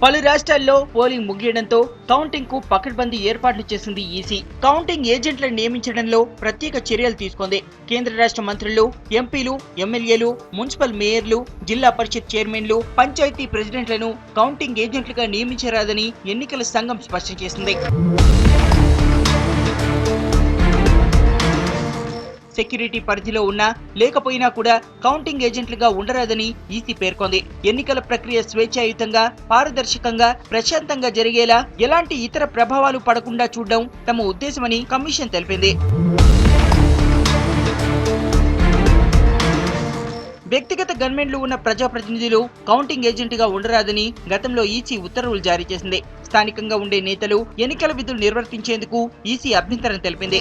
పలు రాష్ట్రాల్లో polling ముగియడంతో counting కు పకడ్బందీ ఏర్పాట్లు చేసింది ఈసీ. కౌంటింగ్ ఏజెంట్లను నియమించడంలో ప్రత్యేక చర్యలు తీసుకుంది. కేంద్ర రాష్ట్ర మంత్రులు, ఎంపీలు, ఎమ్మెల్యేలు, మున్సిపల్ మేయర్లు, జిల్లా పరిషత్ చైర్మన్లు, పంచాయతీ ప్రెసిడెంట్లను కౌంటింగ్ ఏజెంట్లుగా నియమించరాదని ఎన్నికల సంఘం స్పష్టం చేసింది. సెక్యూరిటీ పరిధిలో ఉన్నా లేకపోయినా కూడా కౌంటింగ్ ఏజెంట్లుగా ఉండరాదని ఈసీ పేర్కొంది. ఎన్నికల ప్రక్రియ స్వేచ్ఛాయుతంగా, పారదర్శకంగా, ప్రశాంతంగా జరిగేలా ఎలాంటి ఇతర ప్రభావాలు పడకుండా చూడడం తమ ఉద్దేశమని కమిషన్ తెలిపింది. వ్యక్తిగత గన్మెన్లు ఉన్న ప్రజాప్రతినిధులు కౌంటింగ్ ఏజెంట్గా ఉండరాదని గతంలో ఈసీ ఉత్తర్వులు జారీ చేసింది. స్థానికంగా ఉండే నేతలు ఎన్నికల విధులు నిర్వర్తించేందుకు ఈసీ అభ్యంతరం తెలిపింది.